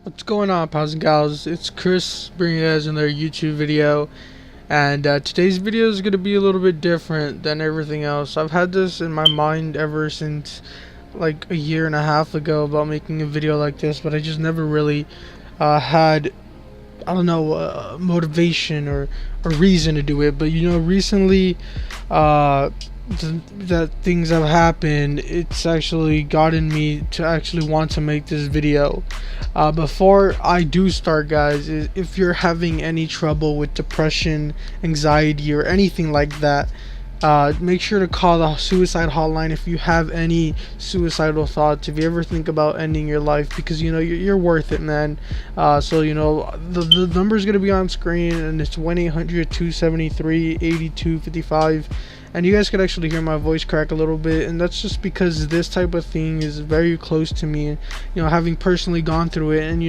What's going on, pals and gals? It's Chris bringing you guys another YouTube video, and today's video is going to be a little bit different than everything else. I've had this in my mind ever since like a year and a half ago about making a video like this, but I just never really had, I don't know, motivation or a reason to do it. But recently, uh, that things have happened. It's actually gotten me to actually want to make this video. Before I do start, guys, if you're having any trouble with depression, anxiety, or anything like that, make sure to call the suicide hotline if you have any suicidal thoughts, if you ever think about ending your life, because you're worth it, man. So the number is going to be on screen, and it's 1-800-273-8255. And you guys could actually hear my voice crack a little bit, and that's just because this type of thing is very close to me, having personally gone through it. And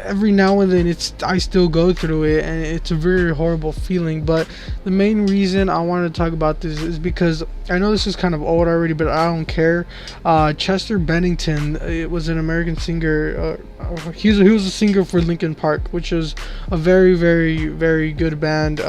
every now and then I still go through it, and it's a very horrible feeling. But the main reason I wanted to talk about this is because I know this is kind of old already, but I don't care. Chester Bennington, it was an American singer. He was a singer for Linkin Park, which is a very, very, very good band.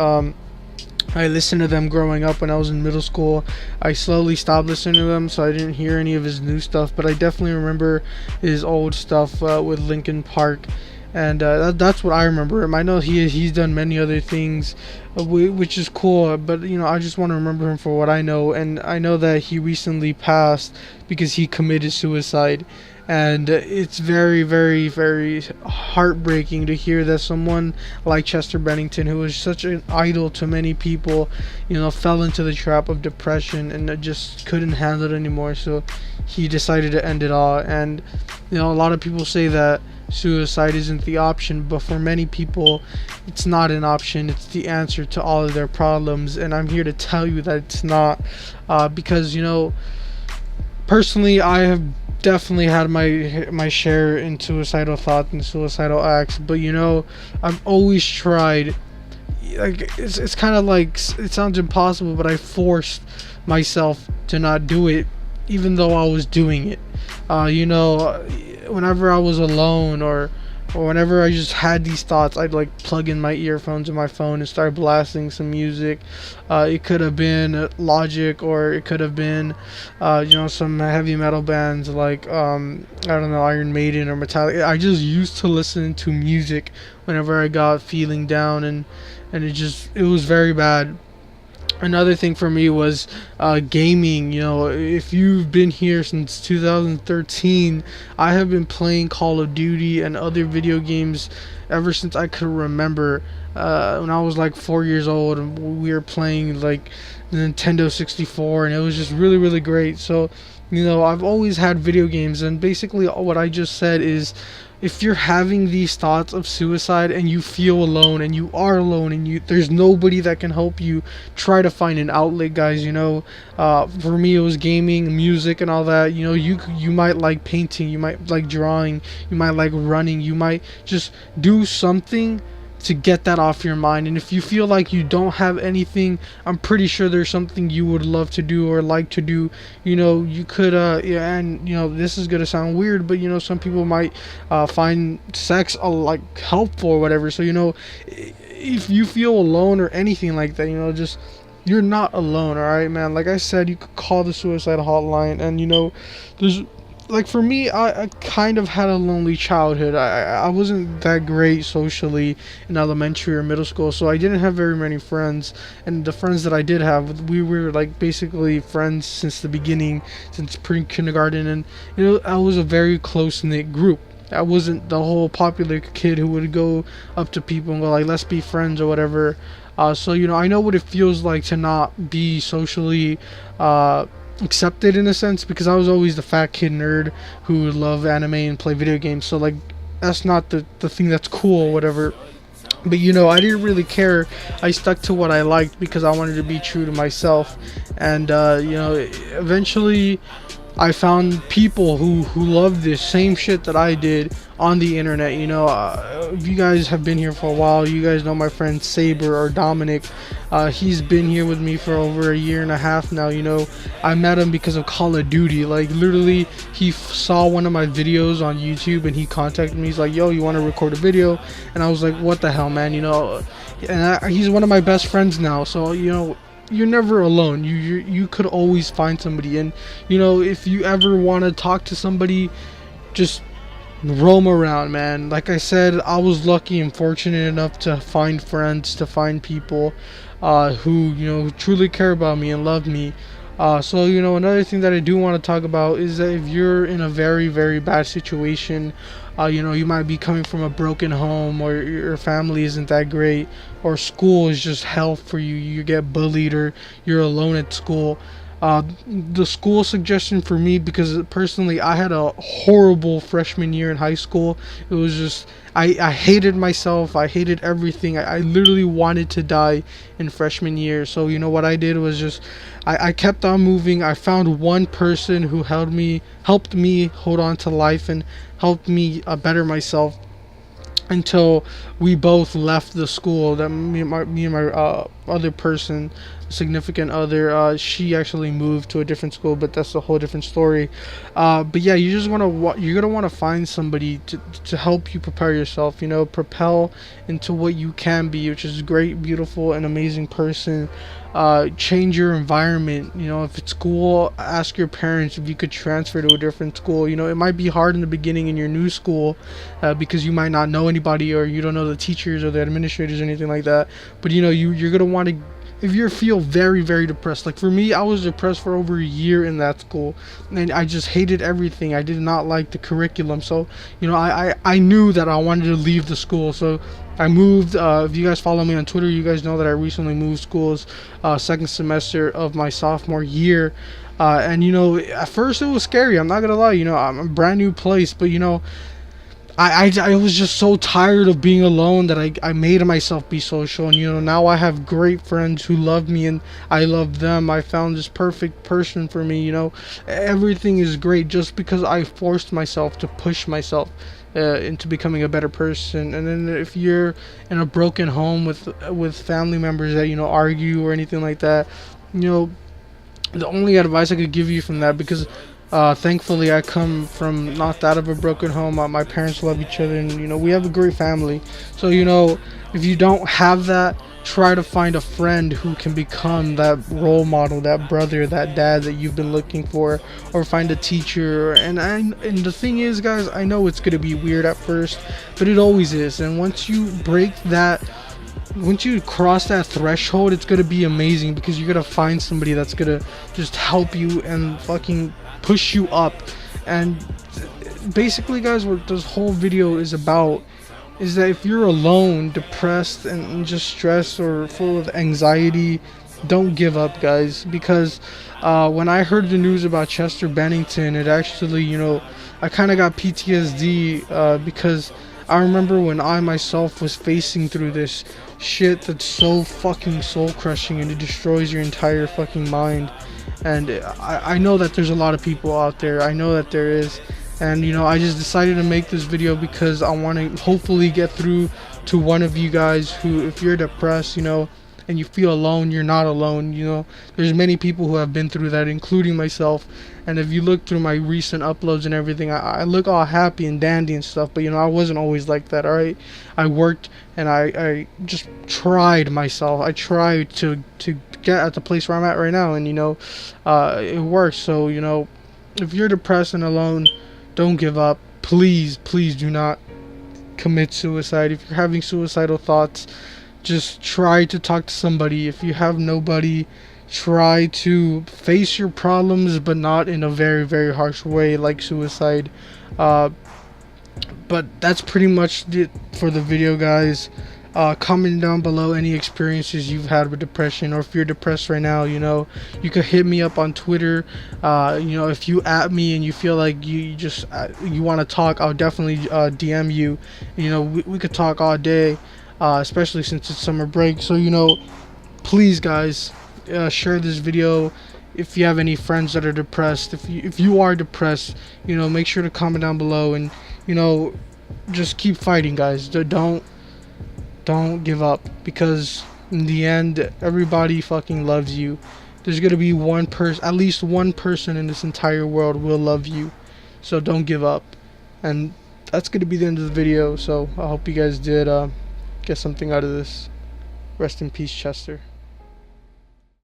I listened to them growing up when I was in middle school. I slowly stopped listening to them, so I didn't hear any of his new stuff, but I definitely remember his old stuff with Linkin Park. And that's what I remember him. I know he's done many other things, which is cool, but I just want to remember him for what I know. And I know that he recently passed because he committed suicide. And it's very, very, very heartbreaking to hear that someone like Chester Bennington, who was such an idol to many people, fell into the trap of depression and just couldn't handle it anymore. So he decided to end it all. And a lot of people say that suicide isn't the option, but for many people it's not an option. It's the answer to all of their problems, and I'm here to tell you that it's not, because personally I have definitely had my share in suicidal thoughts and suicidal acts, but I've always tried. Like, it's kind of like, it sounds impossible, but I forced myself to not do it even though I was doing it. Whenever I was alone, or whenever I just had these thoughts, I'd like plug in my earphones in my phone and start blasting some music. It could have been Logic, or it could have been some heavy metal bands like I don't know, Iron Maiden or Metallica. I just used to listen to music whenever I got feeling down, and it was very bad. Another thing for me was gaming. If you've been here since 2013, I have been playing Call of Duty and other video games ever since I could remember. When I was like 4 years old, and we were playing like the Nintendo 64, and it was just really, really great. So I've always had video games, and basically what I just said is, if you're having these thoughts of suicide and you feel alone, and you are alone, and there's nobody that can help you, try to find an outlet, guys. For me it was gaming, music, and all that. You might like painting, you might like drawing, you might like running, you might just do something to get that off your mind. And if you feel like you don't have anything, I'm pretty sure there's something you would love to do or like to do. You could yeah, and this is gonna sound weird, but some people might find sex like helpful or whatever. So if you feel alone or anything like that, just, you're not alone. All right, man. Like I said, you could call the suicide hotline, and there's, like, for me, I kind of had a lonely childhood. I wasn't that great socially in elementary or middle school, so I didn't have very many friends. And the friends that I did have, we were like basically friends since the beginning, since pre-kindergarten. And I was a very close-knit group. I wasn't the whole popular kid who would go up to people and go like, let's be friends or whatever. So I know what it feels like to not be socially accepted, in a sense, because I was always the fat kid nerd who would love anime and play video games. So like, that's not the thing that's cool or whatever. But I didn't really care. I stuck to what I liked because I wanted to be true to myself. And eventually I found people who love this same shit that I did on the internet. If you guys have been here for a while, you guys know my friend Saber or Dominic. He's been here with me for over a year and a half now. I met him because of Call of Duty. Like, literally, he saw one of my videos on YouTube and he contacted me. He's like, "Yo, you want to record a video?" And I was like, "What the hell, man?" He's one of my best friends now. So, you're never alone. You could always find somebody. And if you ever want to talk to somebody, just roam around, man. Like I said, I was lucky and fortunate enough to find friends, to find people who truly care about me and love me. So another thing that I do want to talk about is that if you're in a very, very bad situation, you might be coming from a broken home, or your family isn't that great, or school is just hell for you. You get bullied, or you're alone at school. The school suggestion for me, because personally I had a horrible freshman year in high school. It was just, I hated myself. I hated everything. I literally wanted to die in freshman year. So what I did was just, I kept on moving. I found one person who helped me hold on to life and helped me better myself, until we both left the school. That me and my other person, significant other, she actually moved to a different school, but that's a whole different story. But yeah, you're gonna want to find somebody to help you prepare yourself. Propel into what you can be, which is a great, beautiful, and amazing person. Change your environment. If it's school, ask your parents if you could transfer to a different school. It might be hard in the beginning in your new school, because you might not know anybody, or you don't know the teachers or the administrators or anything like that. But you're gonna want to, if you feel very, very depressed. Like for me, I was depressed for over a year in that school, and I just hated everything. I did not like the curriculum. So I knew that I wanted to leave the school. So I moved. If you guys follow me on Twitter, you guys know that I recently moved schools, second semester of my sophomore year. And at first it was scary. I'm not gonna lie. I'm a brand new place, but I was just so tired of being alone that I made myself be social. And now I have great friends who love me, and I love them. I found this perfect person for me. Everything is great just because I forced myself to push myself into becoming a better person. And then if you're in a broken home with family members that argue or anything like that, the only advice I could give you from that, because thankfully I come from not that of a broken home. My parents love each other, and we have a great family. So if you don't have that, try to find a friend who can become that role model, that brother, that dad that you've been looking for, or find a teacher. And the thing is, guys, I know it's gonna be weird at first, but it always is. And once you cross that threshold, it's gonna be amazing, because you're gonna find somebody that's gonna just help you and fucking push you up. And basically, guys, what this whole video is about is that if you're alone, depressed, and just stressed or full of anxiety, don't give up, guys. Because when I heard the news about Chester Bennington, it actually, I kind of got PTSD, because I remember when I myself was facing through this shit that's so fucking soul crushing, and it destroys your entire fucking mind. And I know that there's a lot of people out there. I know that there is. And I just decided to make this video because I want to hopefully get through to one of you guys who, if you're depressed, and you feel alone, you're not alone. There's many people who have been through that, including myself. And if you look through my recent uploads and everything, I look all happy and dandy and stuff, but I wasn't always like that. All right, I worked, and I just tried myself. I tried to get at the place where I'm at right now, and it works. So if you're depressed and alone, don't give up. Please do not commit suicide. If you're having suicidal thoughts, just try to talk to somebody. If you have nobody, try to face your problems, but not in a very, very harsh way like suicide. But that's pretty much it for the video, guys. Comment down below any experiences you've had with depression, or if you're depressed right now, you could hit me up on Twitter. If you at me and you feel like you want to talk, I'll definitely DM you. We could talk all day, especially since it's summer break. So please, guys, share this video. if you have any friends that are depressed, if you are depressed, make sure to comment down below, and you know just keep fighting, guys. Don't give up, because in the end, everybody fucking loves you. There's gonna be one person, at least one person in this entire world will love you. So don't give up. And that's gonna be the end of the video. So I hope you guys did get something out of this. Rest in peace, Chester.